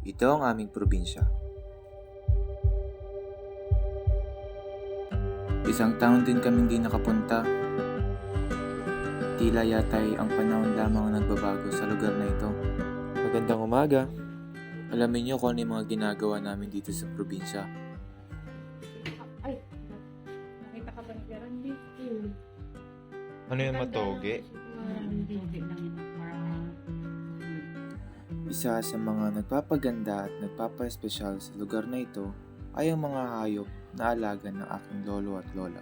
Ito ang aming probinsya. Isang taon din kaming di nakapunta. Tila yata'y ang panahon lamang ang nagbabago sa lugar na ito. Magandang umaga. Alamin niyo kung ano yung mga ginagawa namin dito sa probinsya. Ay, nakita ka ba ni Garandi? Ano yung matoge? Hindi lang yun. Isa sa mga nagpapaganda at nagpapa-espesyal sa lugar na ito ay ang mga hayop na alaga ng aking lolo at lola.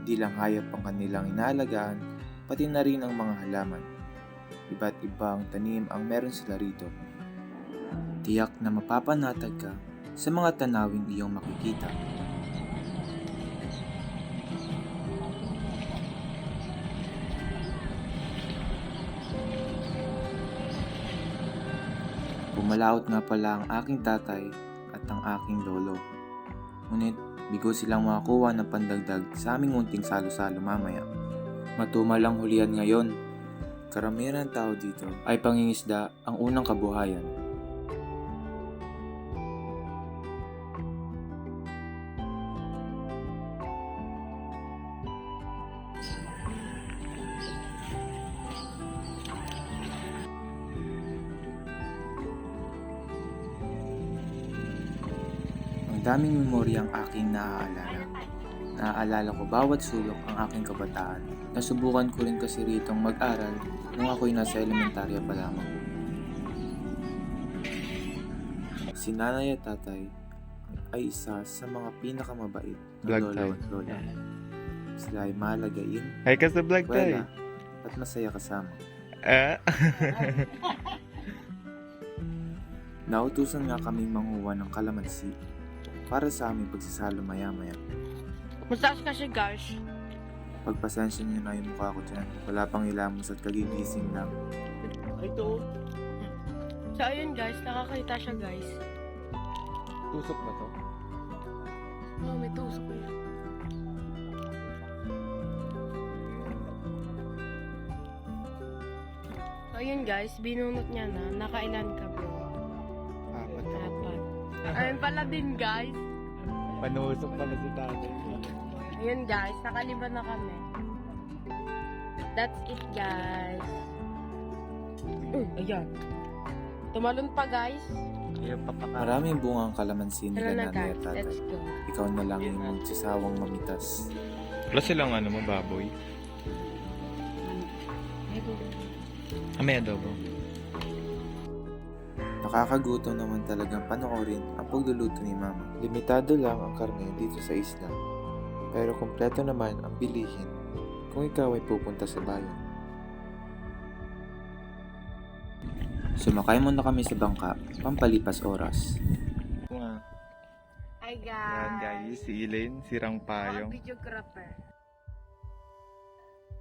Di lang hayop ang kanilang inaalagaan, pati na rin ang mga halaman. Iba't ibang tanim ang meron sila rito. Tiyak na mapapanatag ka sa mga tanawing iyong makikita. Pumalaot nga pala ang aking tatay at ang aking lolo. Ngunit bigo silang makakuha ng pandagdag sa aming munting salo-salo mamaya. Matumal ang hulihan ngayon. Karamihan ng tao dito ay pangingisda ang unang kabuhayan. Ang daming memorya ang aking naaalala. Naaalala ko bawat sulok ang aking kabataan. Nasubukan ko rin kasi ritong mag-aral nung ako'y nasa elementarya pa lamang. Si nanay at tatay ay isa sa mga pinakamabait na Vlog lolo tayo. at lola. Sila ay malagain, Ay, ka sa vlog tayo. wala, at masaya kasama. Ah? Nautusan nga kaming manguha ng kalamansi para sa aming pagsasalo maya-maya. Masaas kasi guys. Pagpasensya niyo na yung mukha ko dyan. Wala pang ilamos at kagigising lang. Ito. So ayun guys, nakakita siya guys. Tusok ba to? Oh, may tusok eh. So ayun guys, binunot niya na. Nakailan ka bro? Apat ako. Apat. Ayun pala din guys. Panusok pala si tatay. Ayun guys, nakaliba na kami. That's it guys. Ayan. Tumalon pa guys. Yung papaka. Maraming bunga ang kalamansi Tara nila na nanay guys, at tatay. let's go. Ikaw na lang yung magsasawang mamitas. Wala silang ano mo, baboy? May adobo. Nakakagutom naman talagang panoorin ang pagluluto ni mama. Limitado lang ang karne dito sa isla. Pero kompleto naman ang bilihin kung ikaw ay pupunta sa bayan. Sumakay muna kami sa bangka, pampalipas oras. Nga. Hi Yan guys, si Elaine, sirang payong. Videographer.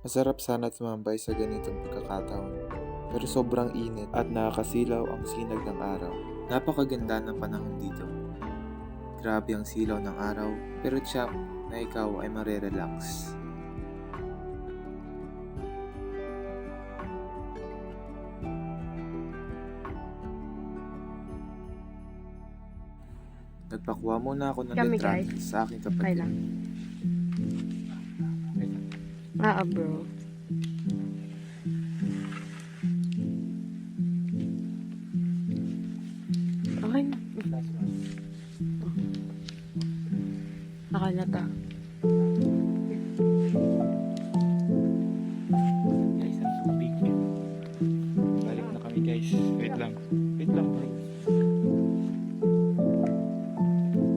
Masarap sana tumambay sa ganitong pagkakataon. Pero sobrang init at nakakasilaw ang sinag ng araw. Napakaganda ng panahon dito. Grabe ang silaw ng araw, pero tiyak na ikaw ay marerelax. Nagpakuha muna ako ng Kami, litrato guys. sa aking Okay kapatid. lang. Bro. Okay na. Nakalata. Guys, ang tubig. Balik na kami guys. Wait lang. Wait lang bro.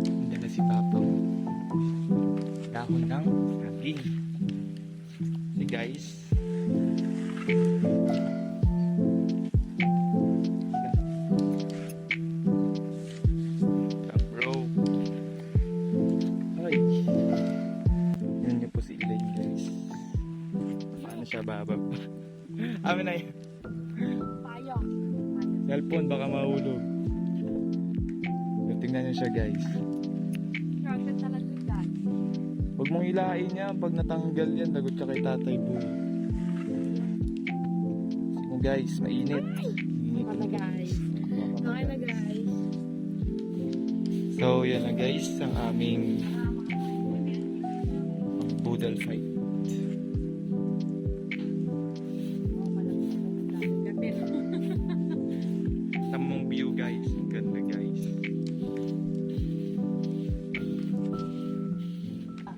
Hindi na si Papa. Dahon ng saging. Si guys. Bro. Ay. Yun niyo po si Elaine guys. Paano siya babab? Amin na yun. Payo. Cellphone baka mahulog. So, tingnan niyo siya guys. Grabe talaga guys. Huwag mong hilain niya. Pag natanggal yan, lagot ka kay Tatay Boy. So guys, mainit. Mainit Wala guys. Okay na So, yan na guys, ang aming poodle fight. Tamang view guys, ang ganda guys.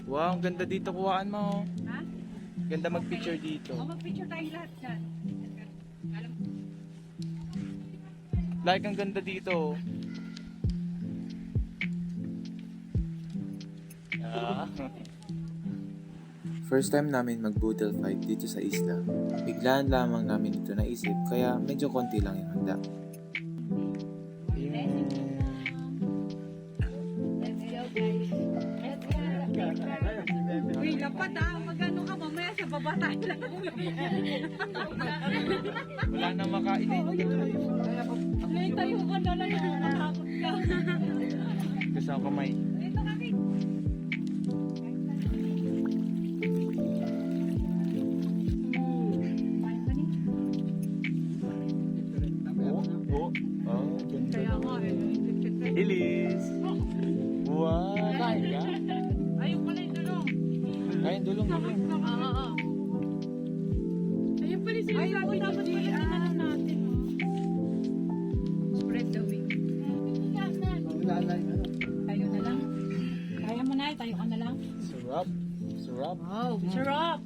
Wow, ang ganda dito, kuhaan mo. Ha? Ganda mag-picture dito. Mag-picture tayong lahat dyan. Like, ang ganda dito. Ah. First time namin mag-boodle fight dito sa isla. Biglaan lamang namin ito naisip kaya medyo konti lang yung handa. Uy, lapad magano ka mamaya sa baba tayo lang. Wala na makain eh. May tayo ka na lang yung matakot ka. Kasi ako may. Dito kami. Ganda. Kaya nga eh. Ilis! Wow! Kain ka? Ayun pala yung dulong. Kain dulong dulong. Oo. Ayun pala yung sinasabi dapat pala ano natin. Spread the wing. Tayo na lang. Kaya mo na, tayo ka na lang. Sarap. Sarap. Wow, sarap.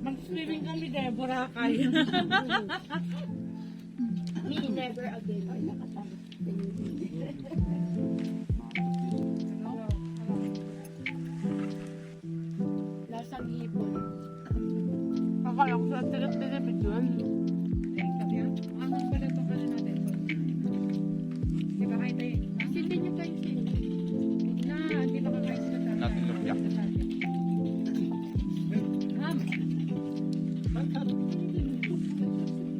Mag-swimming kami, Deborah, kaya. Me, never again. Lasang hipon. Akala ko sa tinip yun. Anong pala ito pala natin? Di ba kayo tayo? Sindi niyo tayo sindi. Na, di ba kakain sila tayo? Natin lumpia.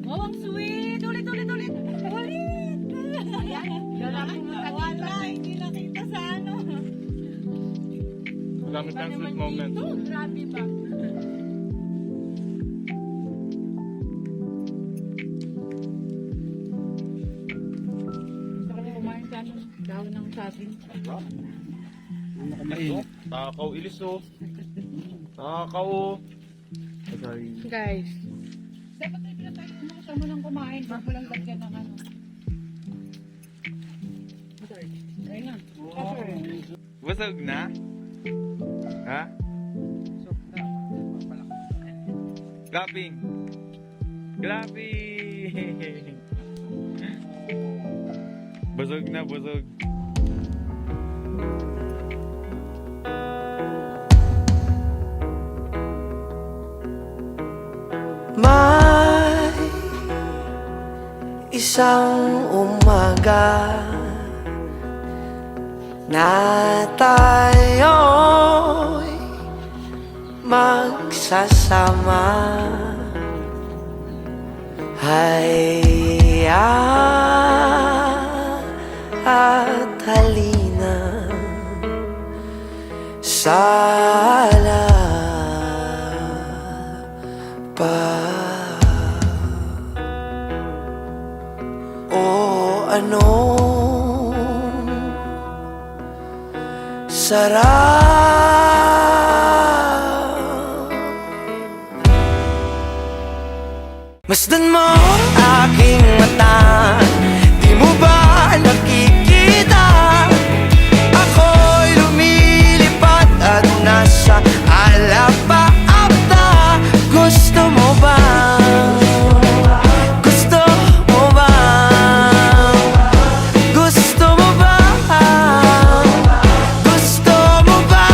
Wow, ang sweet! Ulit! Ulit! Lalaki mo Wala, hindi nakita sa ano. Magamit ang sweet moment. Grabe ba? Gusto ko na kumain sa ano, dahon ng saging. Ay, takaw ilis oh. Takaw oh. Sorry. Guys, Dapat ay pinatayo mo kasama nang kumain. Bago lang lagyan ng ano. Ayun na. Busog na? Ha? Clapping! Clapping! Busog na, busog. May isang umaga na tayo'y magsasama. Hayya at halina sana pa. O anong sarap masdan mo aking mata. Di mo ba nakikita? Ako'y lumilipad at nasa alapaapta. Gusto mo ba? Gusto mo ba? Gusto mo ba? Gusto mo ba?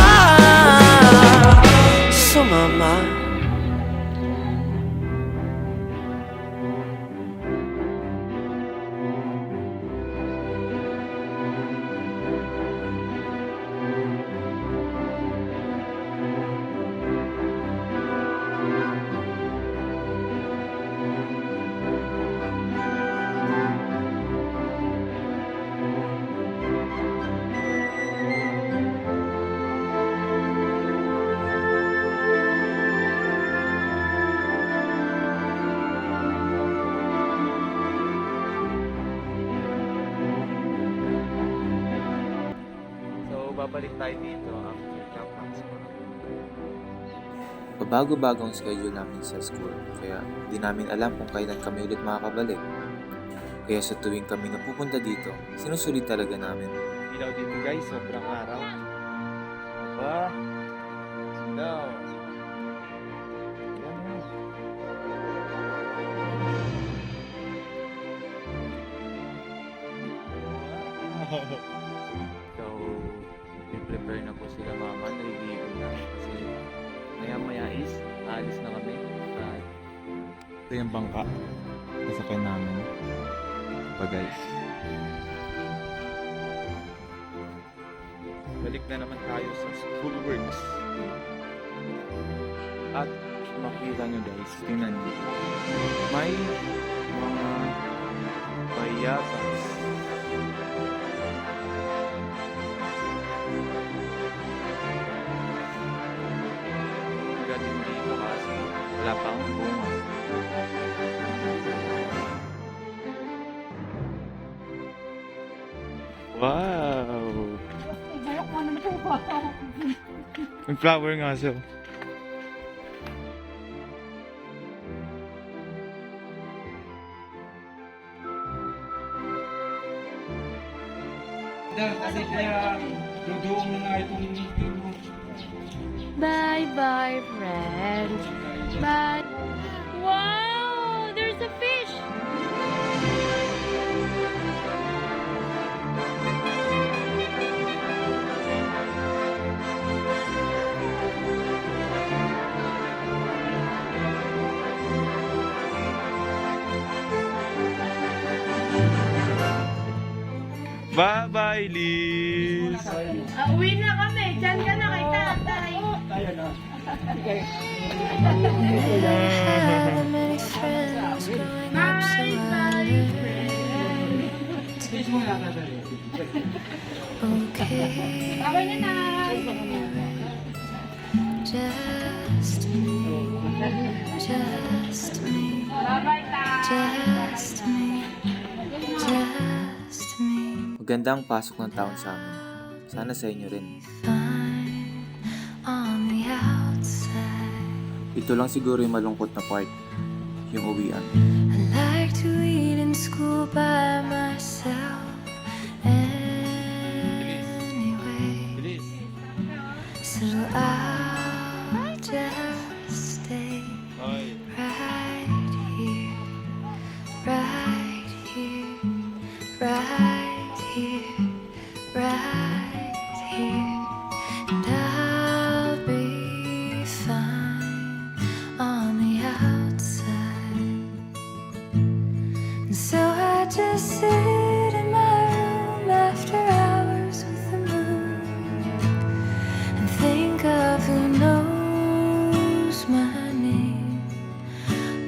Sumama. babalik tayo dito after Camp Maximum. Pabago-bago ang schedule namin sa school, kaya hindi namin alam kung kailan kami ulit makakabalik. Kaya sa tuwing kami napupunta dito, sinusulit talaga namin. Ilaw dito guys, sobrang araw. Aba, ilaw. Yan na. So, i-prepare na po sila mama, naliligo na kasi maya-maya is aalis na kami. At ito yung bangka nasakyan namin pa guys. Balik na naman tayo sa school works. At makikita nyo guys, tingnan nyo. May mga bayabas. Galing dito kasi wala pa akong bunga. Wow! Bayok mo naman ito. May flower nga siya. Kasi kaya doon na itong Bye-bye, friends. Bye. Wow! There's a fish! Bye-bye, Liz! Uwi na kami. Diyan ka na kay tatay. tayo na. Stage mo lang natin. Bawal na na. Just me, just me, Bye-bye, ta. just me, just me. Magandang pasok ng taon sa amin. Sana sa inyo rin. Fine on the outside. Ito lang siguro yung malungkot na part, yung uwian. I like to eat in school by myself. Anyway, Bilis! so I'll just stay Hoy! right here, right here, right here, right here, and I'll be fine on the outside. And so I just sit in my room after hours with the moon and think of who knows my name.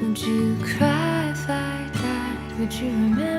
Would you cry if I died? Would you remember?